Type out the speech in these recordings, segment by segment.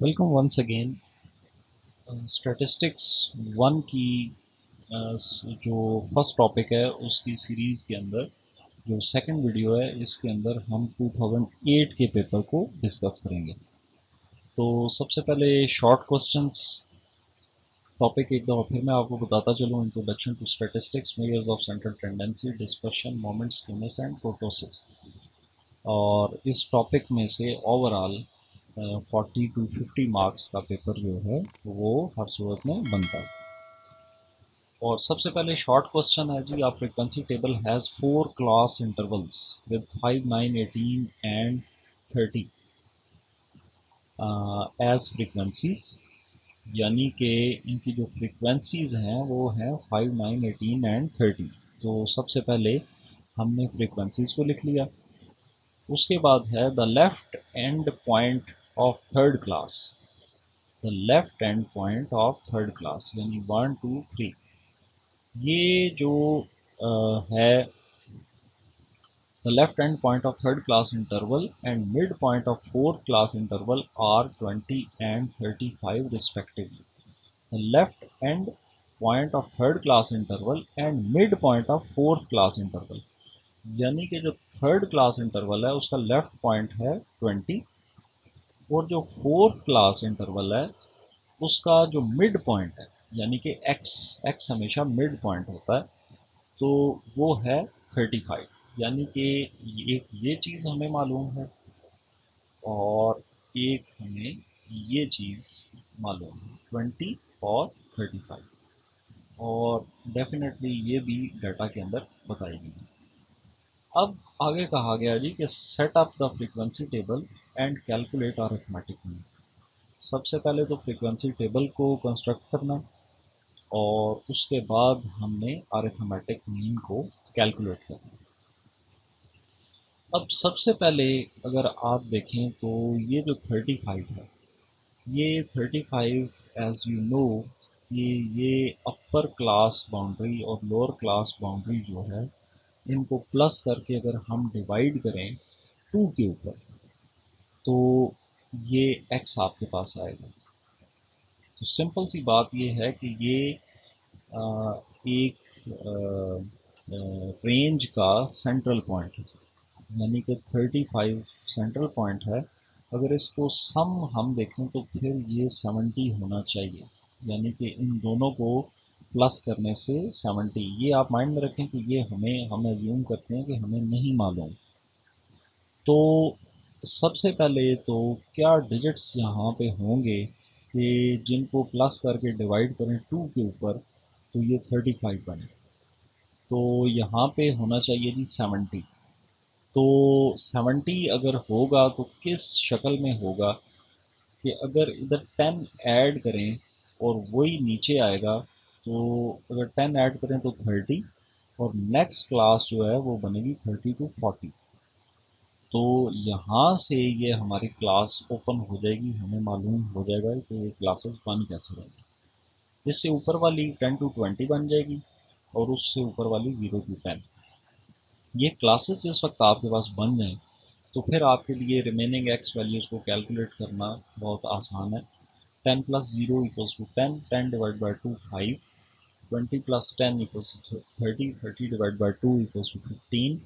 Welcome once again. Statistics one की जो first topic है उसकी सीरीज़ के अंदर जो सेकंड वीडियो है इसके अंदर हम 2008 के पेपर को डिस्कस करेंगे। तो सबसे पहले शॉर्ट क्वेश्चंस टॉपिक एक दफ़ा फिर मैं आपको बताता चलूँ। Introduction to statistics, measures of central tendency, dispersion, moment, skewness and kurtosis. और इस टॉपिक में से ओवरऑल 40 to 50 मार्क्स का पेपर जो है वो हर सूरत में बनता है। और सबसे पहले शॉर्ट क्वेश्चन है जी, आप frequency table has 4 class intervals with 5, 9, 18 and 30 as frequencies, यानी कि इनकी जो फ्रीक्वेंसीज हैं वो हैं 5, 9, 18 एंड 30। तो सबसे पहले हमने फ्रीक्वेंसीज को लिख लिया। उसके बाद है the left end point of third class, the left end point of third class यानी 1, 2, 3। ये जो है the left end point of third class interval and mid point of fourth class interval are 20 and 35 respectively. The left end point of third class interval and mid point of fourth class interval, यानी कि जो third class interval है उसका left point है 20 और जो fourth class interval है उसका जो मिड पॉइंट है यानी कि एक्स हमेशा मिड पॉइंट होता है, तो वो है 35। यानी कि एक ये चीज़ हमें मालूम है और एक हमें ये चीज़ मालूम है, 20 और 35। और डेफिनेटली ये भी डाटा के अंदर बताई गई है। अब आगे कहा गया जी कि set up the frequency table and calculate arithmetic mean. सबसे पहले तो फ्रीक्वेंसी टेबल को कंस्ट्रक्ट करना और उसके बाद हमने अरिथमेटिक मीन को कैलकुलेट करना। अब सबसे पहले अगर आप देखें तो ये जो 35 है, ये 35 एज यू नो ये अपर क्लास बाउंड्री और लोअर क्लास बाउंड्री जो है इनको प्लस करके अगर हम डिवाइड करें 2 के ऊपर तो ये x आपके पास आएगा। तो सिंपल सी बात ये है कि ये एक रेंज का सेंट्रल पॉइंट है, यानी कि 35 सेंट्रल पॉइंट है। अगर इसको सम हम देखें तो फिर ये 70 होना चाहिए, यानी कि इन दोनों को प्लस करने से 70। ये आप माइंड में रखें कि ये हम एज्यूम करते हैं कि हमें नहीं मालूम। तो सबसे पहले तो क्या डिजिट्स यहाँ पे होंगे कि जिनको प्लस करके डिवाइड करें 2 के ऊपर तो ये 35 बने। तो यहाँ पे होना चाहिए जी 70। तो 70 अगर होगा तो किस शक्ल में होगा कि अगर इधर 10 ऐड करें और वही नीचे आएगा, तो अगर 10 ऐड करें तो 30 और नेक्स्ट क्लास जो है वो बनेगी 30 to 40। तो यहाँ से ये हमारी क्लास ओपन हो जाएगी, हमें मालूम हो जाएगा कि ये क्लासेस बन कैसे रहेंगी। इससे ऊपर वाली 10 to 20 बन जाएगी और उससे ऊपर वाली 0 to 10। ये क्लासेस जिस वक्त आपके पास बन जाएं तो फिर आपके लिए रिमेनिंग एक्स वैल्यूज़ को कैलकुलेट करना बहुत आसान है। 10 + 0 = 10, 10 divide by 2 5, 20 + 10 = 30, 30 divide by 2 = 15,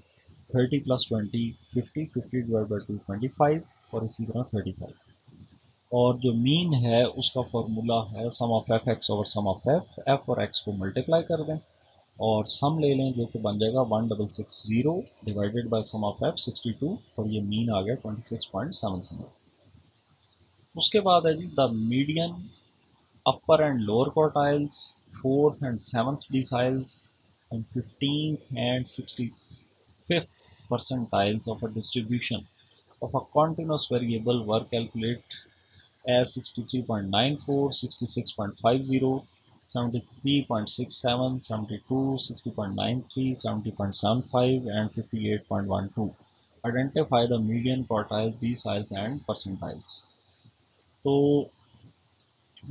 30 + 20 50, 50 divide by 2 25 और इसी तरह 35। और जो मीन है उसका फॉर्मूला है sum of F X over sum of F, F और एक्स को मल्टीप्लाई कर दें और सम ले लें जो कि बन जाएगा 1660 divided by sum of F 62 और ये मीन आ गया 26.77। उसके बाद है जी the median upper and lower quartiles, fourth and seventh deciles and 15th and 65th percentiles of a distribution of a continuous variable were calculated as 63.94, 66.50, 73.67, 72, 60.93, 70.75 and 58.12. Identify the median, quartile, deciles and percentiles. तो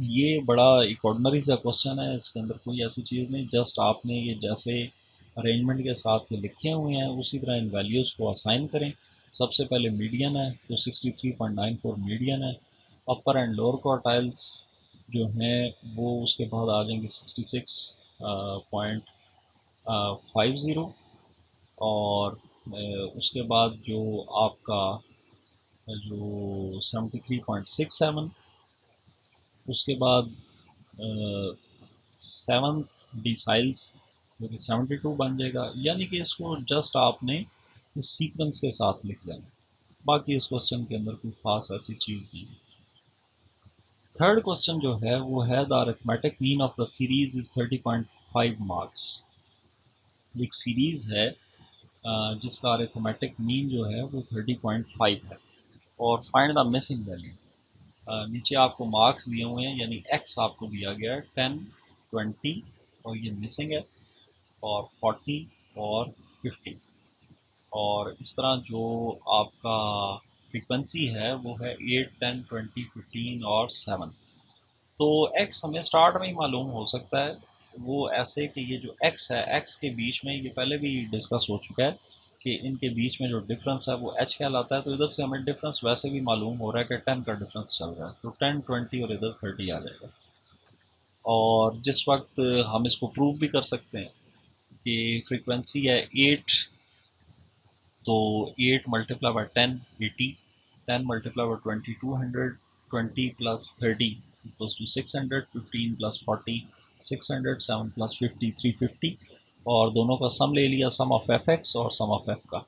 ये बड़ा एक ordinary सा question है, इसके अंदर कोई ऐसी चीज़ नहीं, जस्ट आपने ये जैसे अरेंजमेंट के साथ ये लिखे हुए हैं उसी तरह इन वैल्यूज़ को असाइन करें। सबसे पहले मीडियन है तो 63.94 मीडियन है, अपर एंड लोअर क्वार्टाइल्स जो हैं वो उसके बाद आ जाएंगे 66.50 और उसके बाद जो आपका जो 73.67, उसके बाद सेवन्थ डिसाइल्स जो कि 72 बन जाएगा। यानी कि इसको जस्ट आपने इस सीक्वेंस के साथ लिख देना, बाकी इस क्वेश्चन के अंदर कोई खास ऐसी चीज़ नहीं है। थर्ड क्वेश्चन जो है वो है the arithmetic mean of the series is 30.5 marks. एक सीरीज है जिसका अरिथमेटिक मीन जो है वो 30.5 है और फाइंड द मिसिंग वैल्यू। नीचे आपको मार्क्स दिए हुए हैं, यानी एक्स आपको दिया गया है 10, 20 और ये मिसिंग है, और 40 और 50, और इस तरह जो आपका फ्रीक्वेंसी है वो है 8, 10, 20, 15 और 7। तो एक्स हमें स्टार्ट में ही मालूम हो सकता है, वो ऐसे कि ये जो एक्स है, एक्स के बीच में ये पहले भी डिस्कस हो चुका है कि इनके बीच में जो डिफरेंस है वो एच कहलाता है। तो इधर से हमें डिफरेंस वैसे भी मालूम हो रहा है कि 10 का डिफरेंस चल रहा है, तो 10, 20 और इधर 30 आ जाएगा। और जिस वक्त हम इसको प्रूव भी कर सकते हैं कि फ्रीक्वेंसी है 8, तो 8 multiply by 10 80, 10 multiply by 20 200, 20 plus 30 equals to 600, 15 plus 40 600, 7 plus 50 350, और दोनों का सम ले लिया, सम ऑफ एफ एक्स और सम ऑफ एफ का।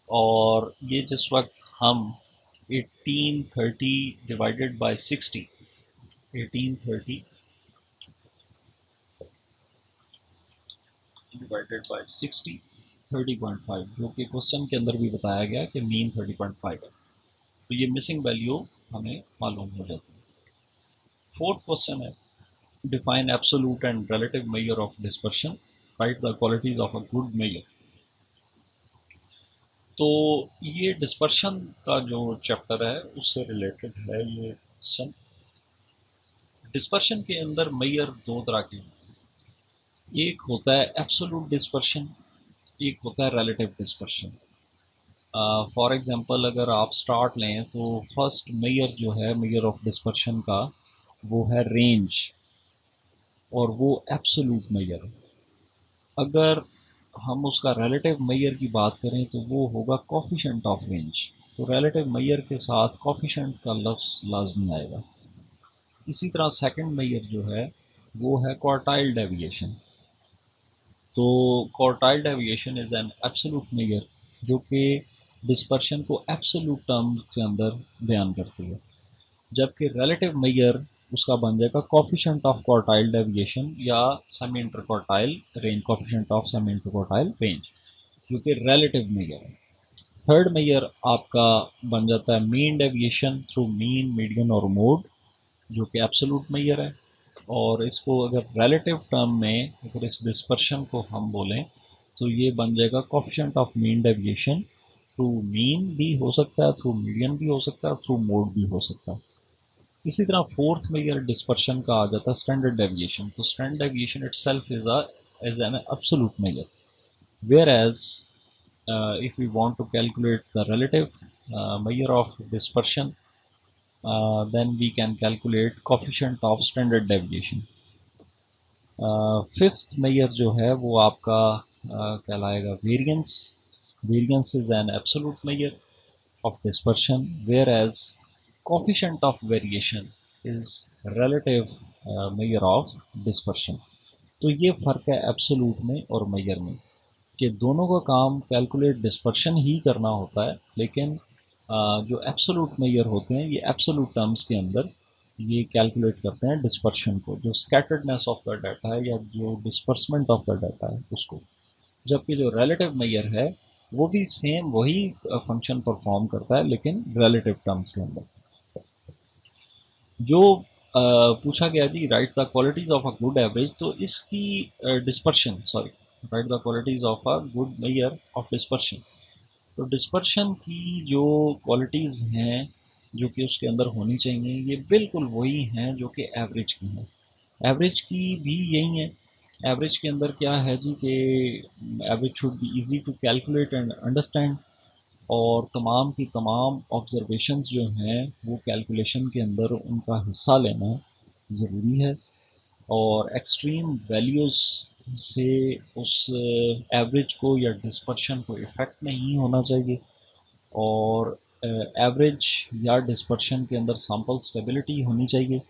और ये जिस वक्त हम 1830 डिवाइडेड बाय 60, 1830 डिवाइडेड बाय 60, 30.5, जो कि क्वेश्चन के अंदर भी बताया गया कि मीन 30.5 है, तो ये मिसिंग वैल्यू हमें मालूम हो जाती है। फोर्थ क्वेश्चन है define absolute and relative measure of dispersion, write the qualities of a good measure. तो ये डिस्पर्शन का जो चैप्टर है उससे रिलेटेड है ये क्वेश्चन। डिस्पर्शन के अंदर मेजर दो तरह के हैं, एक होता है एब्सोल्यूट डिस्पर्शन, एक होता है रिलेटिव डिस्पर्शन। फॉर एग्जांपल अगर आप स्टार्ट लें तो फर्स्ट मेजर जो है मेजर ऑफ डिस्पर्शन का वो है रेंज, और वो एब्सोल्यूट मेजर है। अगर हम उसका रिलेटिव मेजर की बात करें तो वो होगा कोफिशिएंट ऑफ रेंज। तो रिलेटिव मेजर के साथ कोफिशिएंट का लफ्ज़ लाजमी आएगा। इसी तरह सेकंड मेजर जो है वो है क्वार्टाइल डेविएशन। तो quartile deviation is an absolute major जो कि डिस्पर्शन को एब्सोल्यूट टर्म्स के अंदर बयान करती है, जबकि रिलेटिव मेजर उसका बन जाएगा कोफिशिएंट ऑफ क्वार्टाइल डेविएशन या semi inter quartile range, coefficient of semi inter quartile range, जो कि रिलेटिव मेजर है। थर्ड मेजर आपका बन जाता है mean deviation through mean, median और मोड, जो कि एब्सोल्यूट मेजर है। और इसको अगर रिलेटिव टर्म में अगर इस डिस्पर्शन को हम बोलें तो ये बन जाएगा coefficient of mean deviation through mean भी हो सकता है, थ्रू मीडियन भी हो सकता है, थ्रू मोड भी हो सकता है। इसी तरह फोर्थ मेजर डिस्पर्शन का आ जाता है स्टैंडर्ड डेविएशन। तो standard deviation itself is an absolute measure, whereas एज if we want to calculate the relative measure of dispersion, then we can calculate coefficient of standard deviation. Fifth measure जो है वो आपका कहलाएगा variance. Variance is an absolute measure of dispersion, whereas coefficient of variation is relative measure of dispersion. तो ये फ़र्क है absolute में और मेजर में, कि दोनों का काम कैलकुलेट डिस्पर्शन ही करना होता है, लेकिन जो एब्सोल्यूट मेजर होते हैं ये एब्सोल्यूट टर्म्स के अंदर ये कैलकुलेट करते हैं डिस्पर्शन को, जो स्कैटर्डनेस ऑफ द डाटा है या जो डिस्पर्समेंट ऑफ द डाटा है उसको। जबकि जो रिलेटिव मेजर है वो भी सेम वही फंक्शन परफॉर्म करता है, लेकिन रिलेटिव टर्म्स के अंदर। जो पूछा गया जी write the qualities of a good average, तो इसकी dispersion sorry write the qualities of a good measure of dispersion. तो डिस्पर्शन की जो क्वालिटीज़ हैं जो कि उसके अंदर होनी चाहिए ये बिल्कुल वही हैं जो कि एवरेज की हैं। एवरेज की भी यही है। एवरेज के अंदर क्या है जी कि average should be easy to calculate and understand. और तमाम की तमाम ऑब्जर्वेशंस जो हैं वो कैलकुलेशन के अंदर उनका हिस्सा लेना ज़रूरी है। और एक्सट्रीम वैल्यूज़ से उस एवरेज को या डिस्पर्शन को इफ़ेक्ट नहीं होना चाहिए। और एवरेज या डिस्पर्शन के अंदर सैम्पल स्टेबिलिटी होनी चाहिए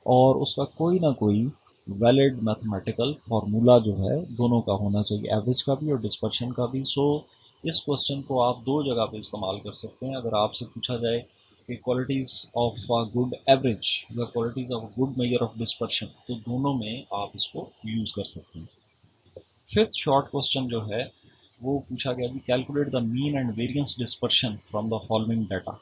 और उसका कोई ना कोई वैलिड मैथमेटिकल फार्मूला जो है दोनों का होना चाहिए, एवरेज का भी और डिस्पर्शन का भी। सो इस क्वेश्चन को आप दो जगह पे इस्तेमाल कर सकते हैं। अगर आपसे पूछा जाए कि qualities of a good average या qualities of good measure of dispersion, तो दोनों में आप इसको यूज़ कर सकते हैं। फिफ्थ शॉर्ट क्वेश्चन जो है वो पूछा गया कि calculate the mean and variance dispersion from the following data.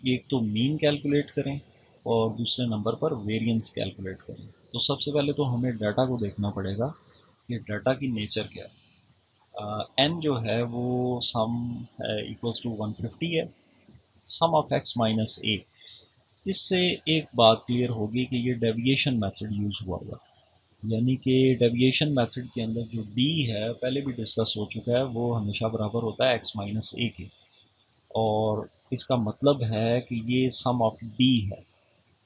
एक तो मीन कैलकुलेट करें और दूसरे नंबर पर वेरिएंस कैलकुलेट करें। तो सबसे पहले तो हमें डाटा को देखना पड़ेगा कि डाटा की नेचर क्या है। एन जो है वो सम इक्वल्स टू 150 है, सम ऑफ एक्स माइनस ए। इससे एक बात क्लियर होगी कि ये डेविएशन मेथड यूज़ हुआ हुआ, यानी कि डेविएशन मेथड के अंदर जो डी है पहले भी डिस्कस हो चुका है, वो हमेशा बराबर होता है एक्स माइनस ए के। और इसका मतलब है कि ये सम ऑफ डी है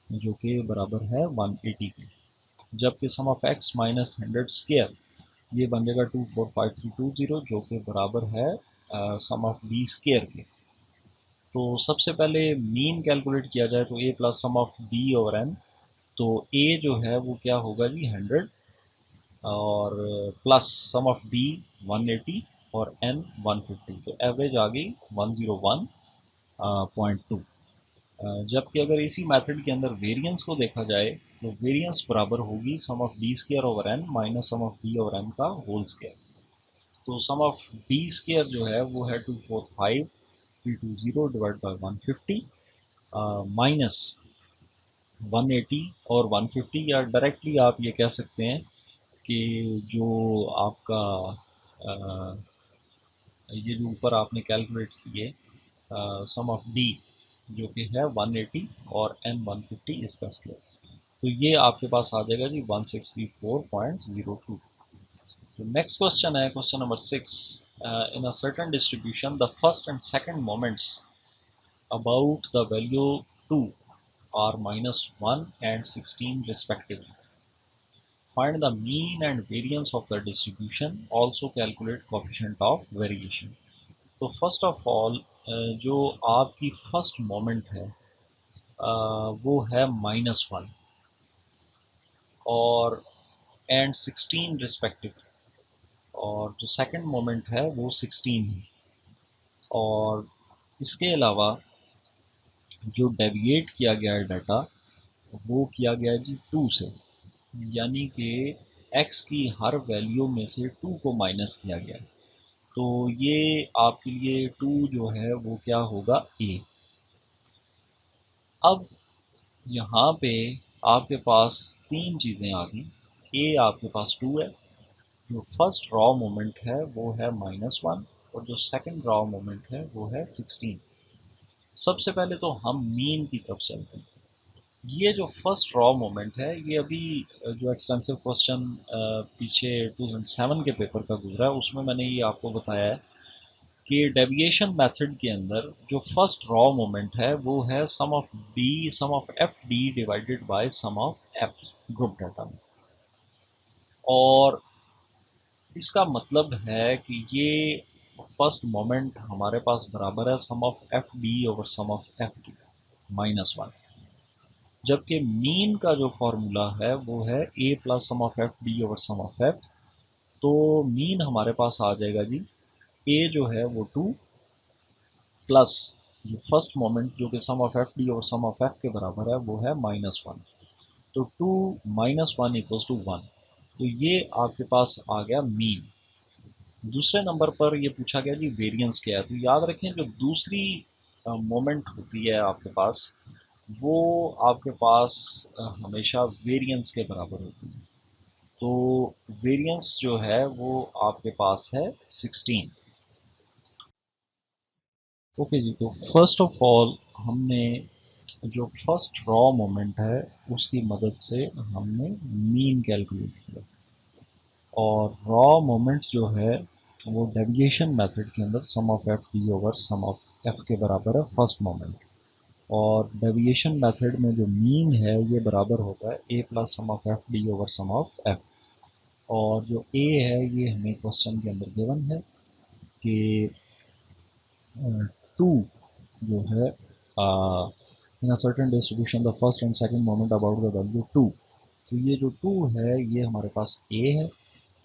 जो कि बराबर है 180 के, जबकि सम ऑफ एक्स माइनस 100 स्केयर ये बन जाएगा 245320 जो कि बराबर है सम ऑफ बी स्केयर के। तो सबसे पहले मीन कैलकुलेट किया जाए तो A plus sum of B over N. तो ए जो है वो क्या होगा जी 100 और प्लस सम ऑफ बी 180 और एन 150, तो एवरेज आ गई 101.2। जबकि अगर इसी मेथड के अंदर वेरिएंस को देखा जाए तो वेरिएंस बराबर होगी sum of B square over N minus sum of B over N का होल स्केयर। तो सम ऑफ बी स्केयर जो है वो है 245,320 डिवाइड बाई 150 माइनस 180 और 150, या डायरेक्टली आप ये कह सकते हैं कि जो आपका ये जो ऊपर आपने कैलकुलेट किए सम ऑफ डी जो कि है 180 और एन 150 इसका स्केयर, तो ये आपके पास आ जाएगा जी 164.02। तो नेक्स्ट क्वेश्चन है question number 6। In a certain distribution the first and second moments about the value 2 are -1 and 16 respectively. Find the mean and variance of the distribution. Also calculate coefficient of variation. तो first of all जो आपकी first moment है वो है -1 और and 16 respective, और जो second moment है वो 16 है। और इसके अलावा जो डेविएट किया गया है डाटा वो किया गया है जी 2 से, यानी कि x की हर वैल्यू में से 2 को माइनस किया गया है। तो ये आपके लिए 2 जो है वो क्या होगा a। अब यहाँ पे आपके पास तीन चीज़ें आ गई। ए आपके पास 2 है, जो फर्स्ट रॉ मोमेंट है वो है -1 और जो सेकंड रॉ मोमेंट है वो है 16। सबसे पहले तो हम मीन की तरफ चलते हैं। ये जो फर्स्ट रॉ मोमेंट है ये अभी जो एक्सटेंसिव क्वेश्चन पीछे 2007 के पेपर का गुजरा है उसमें मैंने ये आपको बताया है कि डेविएशन मेथड के अंदर जो फर्स्ट रॉ मोमेंट है वो है sum of D sum of F D divided by sum of F group data में। और इसका मतलब है कि ये फर्स्ट मोमेंट हमारे पास बराबर है sum of F D over sum of F की -1, जबकि मीन का जो फॉर्मूला है वो है A plus sum of F D over sum of F. तो मीन हमारे पास आ जाएगा जी ए जो है वो 2 प्लस जो फर्स्ट मोमेंट जो कि सम ऑफ एफ डी और सम ऑफ एफ के बराबर है वो है -1। तो 2 -1 इक्वल्स टू 1। तो ये आपके पास आ गया मीन। दूसरे नंबर पर ये पूछा गया जी वेरिएंस क्या है। तो याद रखें जो दूसरी मोमेंट होती है आपके पास वो आपके पास हमेशा वेरिएंस के बराबर होती है। तो वेरिएंस जो है वो आपके पास है 16। ओके जी, तो फर्स्ट ऑफ ऑल हमने जो फर्स्ट रॉ मोमेंट है उसकी मदद से हमने मीन कैलकुलेट किया। और रॉ मोमेंट जो है वो डेविएशन मेथड के अंदर sum of F D over sum of F के बराबर है फर्स्ट मोमेंट। और डेविएशन मेथड में जो मीन है ये बराबर होता है A plus sum of F D over sum of F. और जो ए है ये हमें क्वेश्चन के अंदर गिवन है कि टू जो है in a certain distribution the first and second moment about the value two. तो ये जो टू है ये हमारे पास ए है,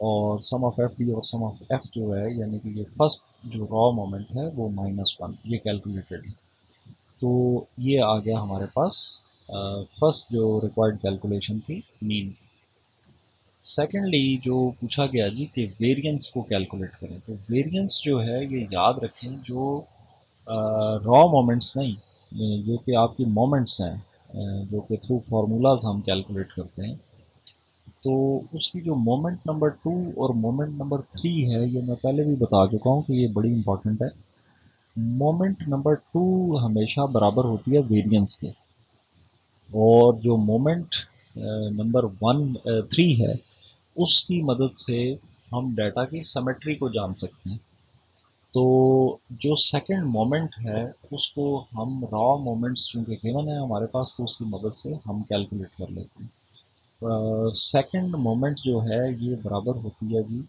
और सम ऑफ एफ डी और सम ऑफ एफ जो है यानी कि ये फर्स्ट जो रॉ मोमेंट है वो -1 ये कैलकुलेटेड है। तो ये आ गया हमारे पास फर्स्ट जो रिक्वायर्ड कैलकुलेशन थी मीन। सेकेंडली जो पूछा गया जी कि वेरिएंस को कैलकुलेट करें, तो वेरिएंस जो है ये याद रखें जो रॉ मोमेंट्स नहीं, जो कि आपकी मोमेंट्स हैं, जो कि थ्रू फार्मूलाज हम कैलकुलेट करते हैं। तो उसकी जो मोमेंट नंबर 2 और मोमेंट नंबर 3 है ये मैं पहले भी बता चुका हूँ कि ये बड़ी इंपॉर्टेंट है। मोमेंट नंबर 2 हमेशा बराबर होती है वेरिएंस के, और जो मोमेंट नंबर 3 है उसकी मदद से हम डाटा की सिमेट्री को जान सकते हैं। तो जो सेकंड मोमेंट है उसको हम रॉ मोमेंट्स चूँकि गिवन है हमारे पास तो उसकी मदद से हम कैलकुलेट कर लेते हैं। सेकंड मोमेंट जो है ये बराबर होती है जी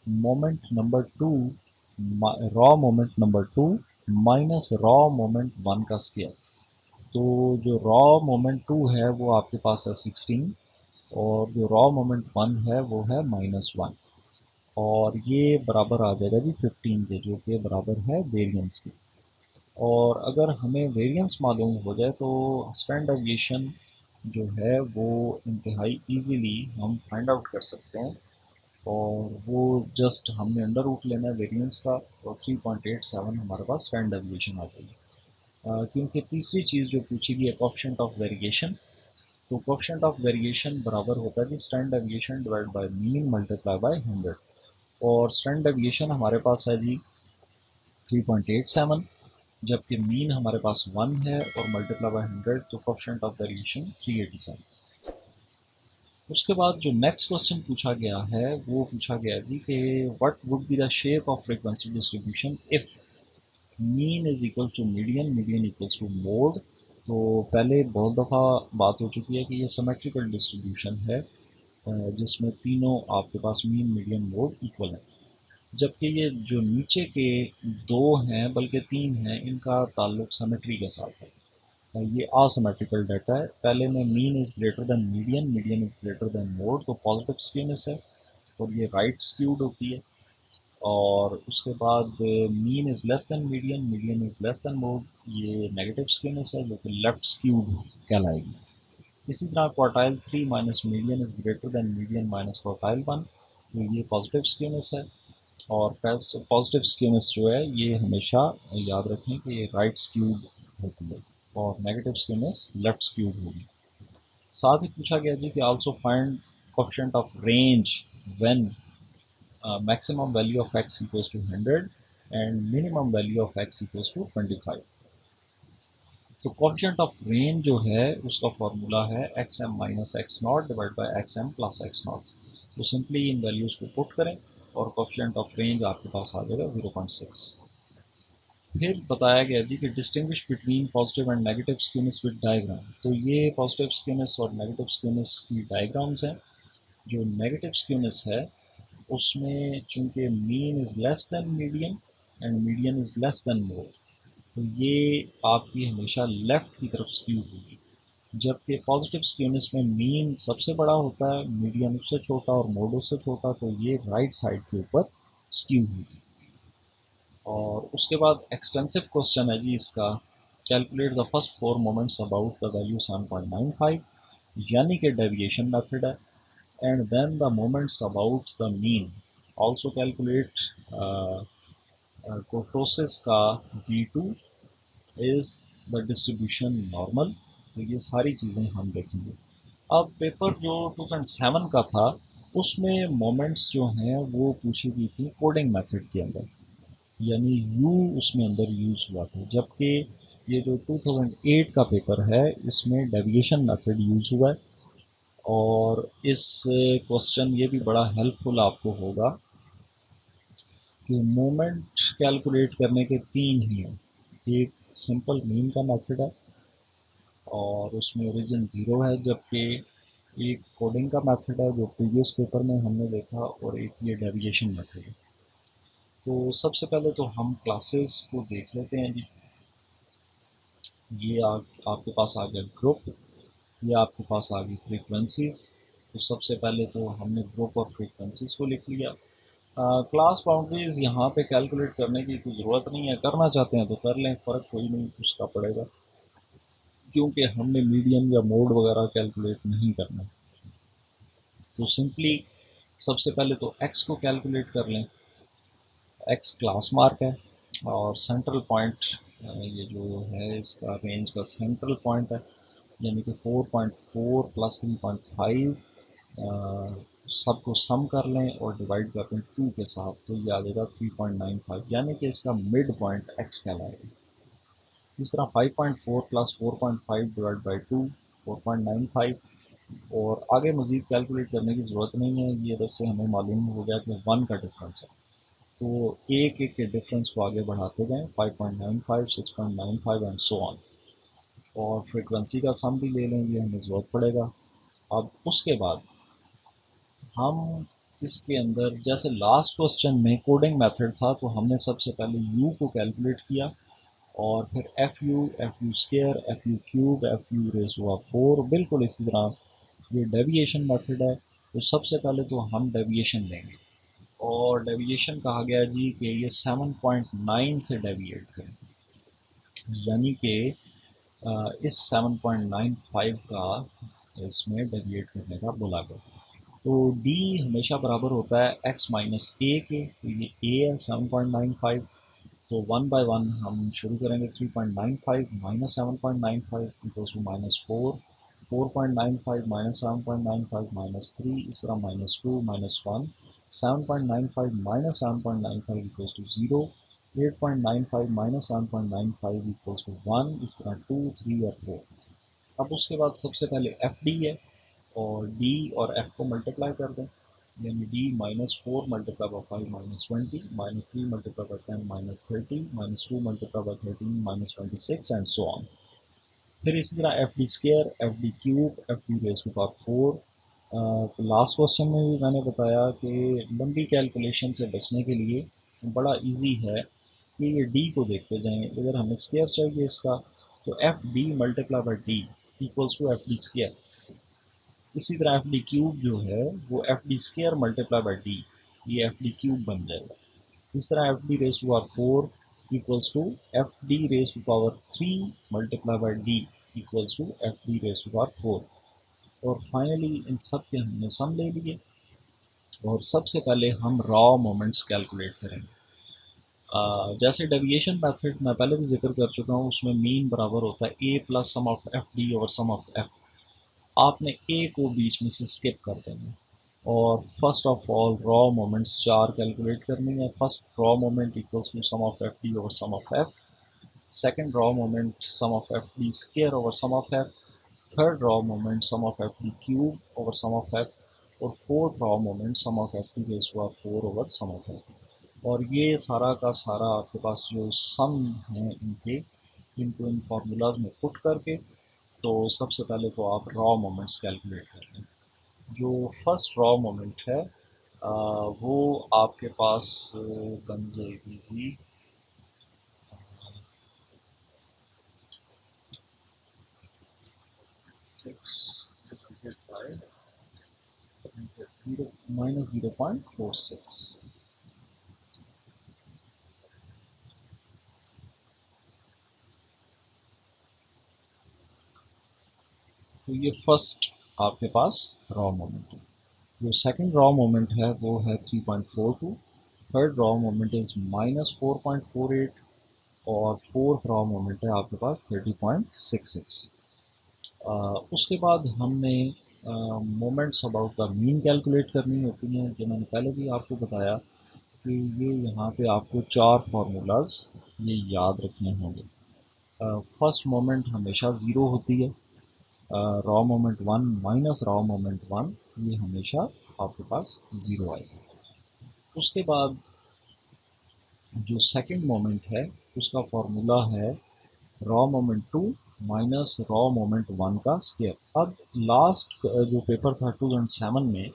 moment number 2 raw moment number 2 minus raw moment 1 का स्क्वायर। तो जो रॉ मोमेंट 2 है वो आपके पास है 16, और जो रॉ मोमेंट 1 है वो है -1, और ये बराबर आ जाएगा जी 15 के, जो कि बराबर है वेरिएंस के। और अगर हमें वेरिएंस मालूम हो जाए तो स्टैंडर्ड डेविएशन जो है वो इंतहाई इजीली हम फाइंड आउट कर सकते हैं, और वो जस्ट हमने अंडर रूट लेना है वेरिएंस का, और 3.87 हमारे पास स्टैंडर्ड डेविएशन आ जाएगी। क्योंकि तीसरी चीज़ जो पूछी गई है कोएफिशिएंट ऑफ वेरिएशन, तो कोएफिशिएंट ऑफ वेरिएशन बराबर होता है कि standard deviation divide by mean multiply by 100, और स्टैंडर्ड डेविएशन हमारे पास है जी 3.87, जबकि मीन हमारे पास 1 है और मल्टीप्लाई बाय 100, तो कोएफिशिएंट ऑफ वेरिएशन 387। उसके बाद जो नेक्स्ट क्वेश्चन पूछा गया है वो पूछा गया जी कि what would be the shape of frequency distribution if mean is equal to median, median equals to mode. तो पहले बहुत दफ़ा बात हो चुकी है कि ये सिमेट्रिकल डिस्ट्रीब्यूशन है, जिसमें तीनों आपके पास मीन मीडियन मोड इक्वल है, जबकि ये जो नीचे के दो हैं बल्कि तीन हैं इनका ताल्लुक सिमेट्री के साथ है। ये असिमेट्रिकल डाटा है। पहले में mean is greater than median, median is greater than mode, तो पॉजिटिव स्क्यूनेस है और ये राइट स्क्यूड होती है। और उसके बाद mean is less than median, median is less than mode, ये नेगेटिव स्क्यूनेस है जो कि लेफ्ट स्क्यूड कहलाएगी। इसी तरह quartile 3 minus median is greater than median minus quartile 1, तो ये पॉजिटिव स्क्यूनेस है। और पॉजिटिव स्क्यूनेस जो है ये हमेशा याद रखें कि ये राइट स्क्यूड होती है, और नेगेटिव स्क्यूनेस लेफ्ट स्क्यूड होगी। साथ ही पूछा गया जी कि also find coefficient of range when maximum value of x equals to 100 एंड minimum value of x equals to 25। तो कोएफिशिएंट ऑफ रेंज जो है उसका फॉर्मूला है xm minus x not divide by xm plus x not. तो simply in values को put करें और कोएफिशिएंट ऑफ रेंज आपके पास आ जाएगा 0.6। फिर बताया गया जी कि distinguish between positive and negative skewness with diagram. तो ये पॉजिटिव स्क्यूनेस और नेगेटिव स्क्यूनेस की डायग्राम्स हैं। जो नेगेटिव स्क्यूनेस है उसमें चूंकि mean is less than median and median is less than mode, तो ये आपकी हमेशा लेफ़्ट की तरफ स्क्यू होगी, जबकि पॉजिटिव स्क्यूनेस में मीन सबसे बड़ा होता है, मीडियन उससे छोटा और मोड उससे छोटा, तो ये राइट साइड के ऊपर स्क्यू होगी। और उसके बाद एक्सटेंसिव क्वेश्चन है जी इसका, calculate the first 4 moments about the value 7.95, यानी कि डेविएशन मेथड है, and then the moments about the mean, also calculate kurtosis का V2 is the distribution normal. तो ये सारी चीज़ें हम देखेंगे। अब पेपर जो 2007 का था उसमें मोमेंट्स जो हैं वो पूछी गई थी कोडिंग मेथड के अंदर, यानी यू उसमें अंदर यूज़ हुआ था, जबकि ये जो 2008 का पेपर है इसमें डेविएशन मेथड यूज़ हुआ है। और इस क्वेश्चन ये भी बड़ा हेल्पफुल आपको होगा कि मोमेंट कैलकुलेट करने के तीन ही हैं। एक सिंपल मीन का मेथड है और उसमें ओरिजिन ज़ीरो है, जबकि एक कोडिंग का मेथड है जो प्रीवियस पेपर में हमने देखा, और एक ये डेविएशन मेथड है। तो सबसे पहले तो हम क्लासेस को देख लेते हैं जी। ये आपके पास आ गया ग्रुप, ये आपके पास आ गई फ्रीक्वेंसीज। तो सबसे पहले तो हमने ग्रुप और फ्रीक्वेंसीज को लिख लिया। क्लास बाउंड्रीज यहाँ पे कैलकुलेट करने की कोई ज़रूरत नहीं है, करना चाहते हैं तो कर लें, फ़र्क कोई नहीं उसका पड़ेगा, क्योंकि हमने मीडियन या मोड वगैरह कैलकुलेट नहीं करना। तो सिंपली सबसे पहले तो एक्स को कैलकुलेट कर लें। एक्स क्लास मार्क है और सेंट्रल पॉइंट, ये जो है इसका रेंज का सेंट्रल पॉइंट है, यानी कि 4.4 प्लस 3.5। सबको सम कर लें और डिवाइड कर दें 2 के साथ, तो ये आ जाएगा 3.95, यानी कि इसका मिड पॉइंट एक्स कहलाएगा। इस तरह 5.4 प्लस 4.5 डिवाइड बाई 2, 4.95। और आगे मज़ीद कैलकुलेट करने की ज़रूरत नहीं है, ये इधर से हमें मालूम हो गया कि 1 का डिफरेंस है। तो एक एक के डिफरेंस को आगे बढ़ाते गए, 5.95, 6.95 एंड सो ऑन। और फ्रीक्वेंसी का सम भी ले लें, ये हमें ज़रूरत पड़ेगा। अब उसके बाद हम इसके अंदर, जैसे लास्ट क्वेश्चन में कोडिंग मेथड था, तो हमने सबसे पहले u को कैलकुलेट किया और फिर F U square, F U cube, F U raise हुआ 4। बिल्कुल इसी तरह ये डेविएशन मेथड है। तो सबसे पहले तो हम डेविएशन लेंगे, और डेविएशन कहा गया जी कि ये 7.9 से डेविएट करें, यानी कि इस 7.95 का इसमें डेविएट करने का बोला गया। तो डी हमेशा बराबर होता है एक्स माइनस ए के, तो ये ए है 7.95। तो वन बाय वन हम शुरू करेंगे, 3.95 माइनस 7.95 इक्वल्स टू -4, 4.95 माइनस 7.95 -3, इस तरह -2 -1, 7.95 minus 7.95 equals to 0, 8.95 minus 7.95 equals to 1, इस तरह 2, 3 और 4। अब उसके बाद सबसे पहले एफ डी है, और डी और एफ को मल्टीप्लाई कर दें, यानी D -4 multiply by 5 -20, -3 multiply by 10 -30, -2 multiply by 13 -26 and so on. फिर इसी तरह F D square, F D cube, F D raise to power 4। तो लास्ट क्वेश्चन में भी मैंने बताया कि लंबी कैलकुलेशन से बचने के लिए बड़ा इजी है कि ये डी को देखते जाएं। अगर हमें स्केयर चाहिए इसका, तो F D multiply by D equals to F D square. इसी तरह एफ डी क्यूब जो है वो F D square multiply by D, ये एफ डी क्यूब बन जाएगा। इस तरह F D raise to power 4 equals to F D raise to power 3 multiply by D equals to F D raise to power 4। और finally in सब के हमने सम ले लिए, और सबसे पहले हम रॉ मोमेंट्स कैलकुलेट करेंगे। जैसे डेविएशन मेथड मैं पहले भी जिक्र कर चुका हूँ, उसमें मीन बराबर होता है A plus sum of F D over sum of F. आपने ए को बीच में से स्किप कर देना है, और first of all raw moments 4 calculate करनी है। First raw moment equals to sum of F D over sum of F, second raw moment sum of F D square over sum of F, third raw moment sum of F D cube over sum of F, और fourth raw moment sum of F D raise to power 4 over sum of F. और ये सारा का सारा आपके पास जो सम हैं इनके, इनको इन फार्मूलाज में पुट करके, तो सबसे पहले तो आप रॉ मोमेंट्स कैलकुलेट कर लें। जो फर्स्ट रॉ मोमेंट है वो आपके पास बन जाएगी जी 6 डिवाइडेड बाय जीरो माइनस 0.46। तो ये फर्स्ट आपके पास रॉ मोमेंट है। जो सेकंड रॉ मोमेंट है वो है 3.42, थर्ड रॉ मोमेंट इज़ -4.48, और फोर्थ रॉ मोमेंट है आपके पास 30.66। उसके बाद हमने moments about the mean calculate करनी होती हैं, जो मैंने पहले भी आपको बताया कि ये यहाँ पे आपको 4 फार्मूलाज ये याद रखने होंगे। फर्स्ट मोमेंट हमेशा ज़ीरो होती है, raw moment 1 minus raw moment 1, ये हमेशा आपके पास ज़ीरो आएगा। उसके बाद जो सेकंड मोमेंट है उसका फॉर्मूला है raw moment 2 minus raw moment 1 का स्क्वायर। अब लास्ट जो पेपर था 2007 में,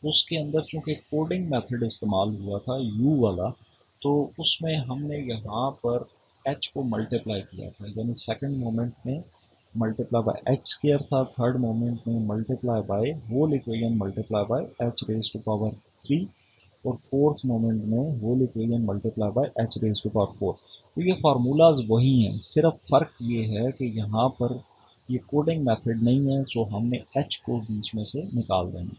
उसके अंदर चूंकि कोडिंग मेथड इस्तेमाल हुआ था यू वाला, तो उसमें हमने यहाँ पर एच को मल्टीप्लाई किया था, यानी सेकंड मोमेंट में मल्टीप्लाई बाय एच स्क्वायर था, थर्ड मोमेंट में multiply by whole equation multiply by H raise to power 3, और फोर्थ मोमेंट में whole equation multiply by H raise to power 4। तो ये फार्मूलाज वही हैं, सिर्फ फ़र्क ये है कि यहाँ पर ये कोडिंग मेथड नहीं है, तो हमने एच को बीच में से निकाल देंगे।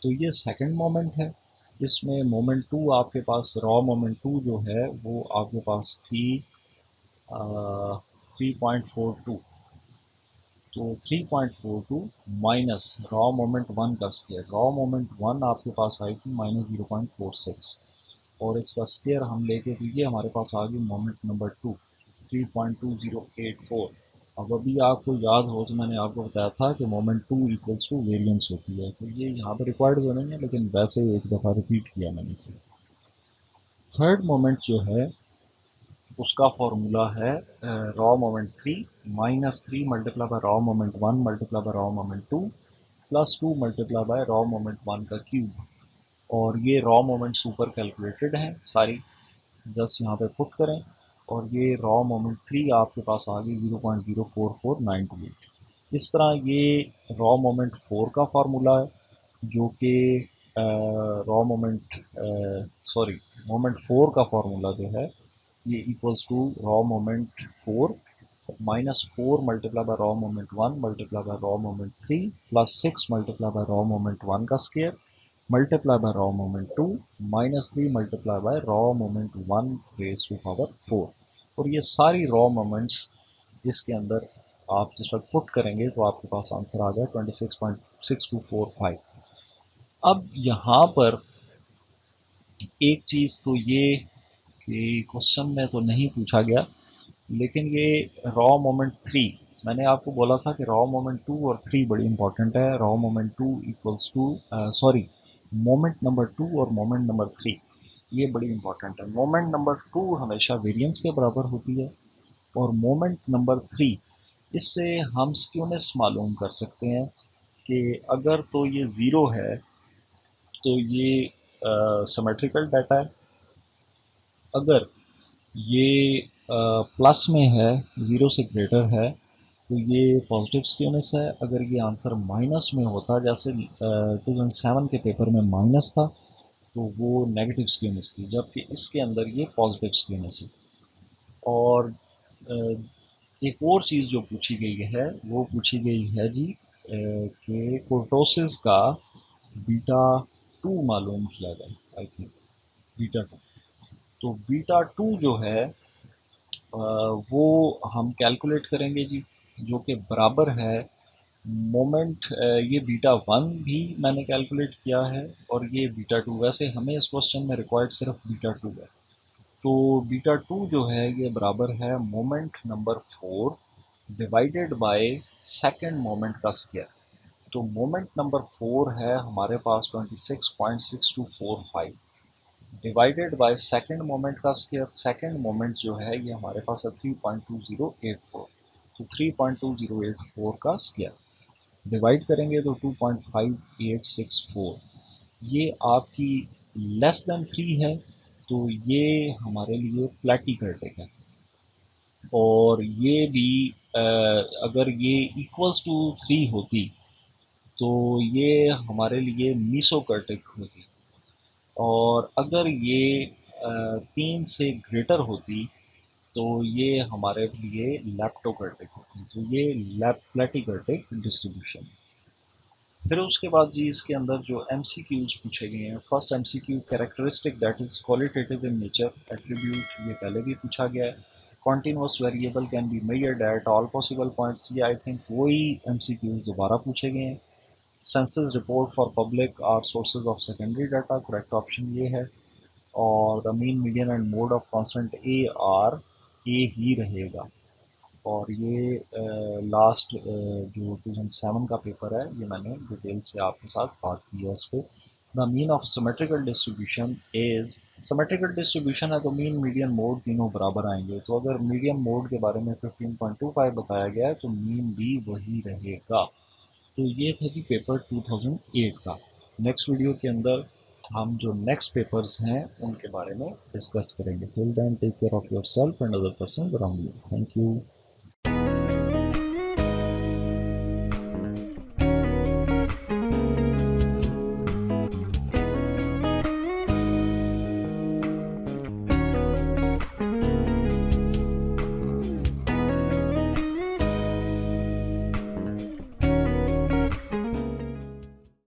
तो ये सेकंड मोमेंट है। इसमें मोमेंट 2 आपके पास, रॉ मोमेंट 2 जो है वो आपके पास थी 3.42, तो 3.42 माइनस रॉ मोमेंट 1 का स्क्वायर, रॉ मोमेंट 1 आपके पास आई थी -0.46, और इसका स्क्वायर हम लेके, तो ये हमारे पास आ गई मोमेंट नंबर 2 3.2084। अब अभी आपको याद हो तो मैंने आपको बताया था कि मोमेंट 2 इक्वल्स टू वेरिएंस होती है, तो ये यहाँ पर रिक्वायर्ड तो नहीं है, लेकिन वैसे एक दफ़ा रिपीट किया मैंने इसे। थर्ड मोमेंट जो है उसका फॉर्मूला है raw moment 3 minus 3 multiply by raw moment 1 multiply by raw moment 2 plus 2 multiply by raw moment 1 का क्यूब। और ये रॉ मोमेंट्स ऊपर कैलकुलेटेड हैं सारी, जस्ट यहाँ पे पुट करें, और ये रॉ मोमेंट 3 आपके पास आ गई 0.04498। इस तरह ये रॉ मोमेंट 4 का फार्मूला है, जो कि रॉ मोमेंट सॉरी मोमेंट 4 का फार्मूला जो है ये equals to raw moment 4 minus 4 multiply by raw moment 1 multiply by raw moment 3 plus 6 multiply by raw moment 1 का square multiply by raw moment 2 minus 3 multiply by raw moment 1 raise to power 4। और ये सारी raw moments इसके अंदर आप जिस वक्त put करेंगे तो आपके पास आंसर आ गया 26.6245। अब यहाँ पर एक चीज़ तो ये कि क्वेश्चन में तो नहीं पूछा गया, लेकिन ये रॉ मोमेंट 3, मैंने आपको बोला था कि रॉ मोमेंट 2 और 3 बड़ी इंपॉर्टेंट है। Raw moment 2 equals to sorry moment number 2 और मोमेंट नंबर 3 ये बड़ी इंपॉर्टेंट है। मोमेंट नंबर 2 हमेशा वेरिएंस के बराबर होती है, और मोमेंट नंबर 3, इससे हम स्क्यूनेस मालूम कर सकते हैं कि अगर तो ये ज़ीरो है तो ये सिमेट्रिकल डाटा है, अगर ये प्लस में है, ज़ीरो से ग्रेटर है, तो ये पॉजिटिव स्क्यूनेस है। अगर ये आंसर माइनस में होता, जैसे 2007 के पेपर में माइनस था, तो वो नेगेटिव स्क्यूनेस थी, जबकि इसके अंदर ये पॉजिटिव स्क्यूनेस है। और अ, एक और चीज़ जो पूछी गई है वो पूछी गई है जी कि कोर्टोसिस का बीटा 2 मालूम किया जाए, आई थिंक बीटा 2। तो बीटा 2 जो है वो हम कैलकुलेट करेंगे जी, जो कि बराबर है मोमेंट, ये बीटा 1 भी मैंने कैलकुलेट किया है, और ये बीटा 2, वैसे हमें इस क्वेश्चन में रिक्वायर्ड सिर्फ बीटा 2 है। तो बीटा 2 जो है ये बराबर है moment number 4 divided by second moment का स्क्वायर। तो मोमेंट नंबर 4 है हमारे पास 26.6245 डिवाइडेड बाय सेकंड मोमेंट का स्क्वायर। सेकंड मोमेंट जो है ये हमारे पास है 3.2084, तो 3.2084 का स्क्वायर डिवाइड करेंगे तो 2.5864। ये आपकी लेस देन 3 है, तो ये हमारे लिए फ्लैटी क्रिटिक है। और ये भी अगर ये इक्वल्स टू 3 होती तो ये हमारे लिए मीसोकर्टिक होती, और अगर ये 3 से ग्रेटर होती तो ये हमारे लिए लैप्टोकर्टिक होती, तो ये लैप्लेटिकर्टिक डिस्ट्रीब्यूशन। फिर उसके बाद जी इसके अंदर जो MCQs पूछे गए हैं, first MCQ characteristic that is qualitative in nature, attribute ये पहले भी पूछा गया है। Continuous variable can be measured at all possible points, ये आई थिंक वही MCQs दोबारा पूछे गए हैं। Census report for public are sources of secondary data, correct option ये है। और the mean median and mode of constant A are A ही रहेगा। और ये लास्ट जो 2007 का पेपर है, ये मैंने डिटेल से आपके साथ बात की है इस पर। The mean of symmetrical distribution is, symmetrical distribution है तो मीन मीडियन मोड तीनों बराबर आएंगे, तो अगर मीडियन मोड के बारे में 15.25 बताया गया है तो मीन भी वही रहेगा। तो ये था जी पेपर 2008 का। नेक्स्ट वीडियो के अंदर हम जो नेक्स्ट पेपर्स हैं उनके बारे में डिस्कस करेंगे। Till then take care of yourself and other person around you. Thank you.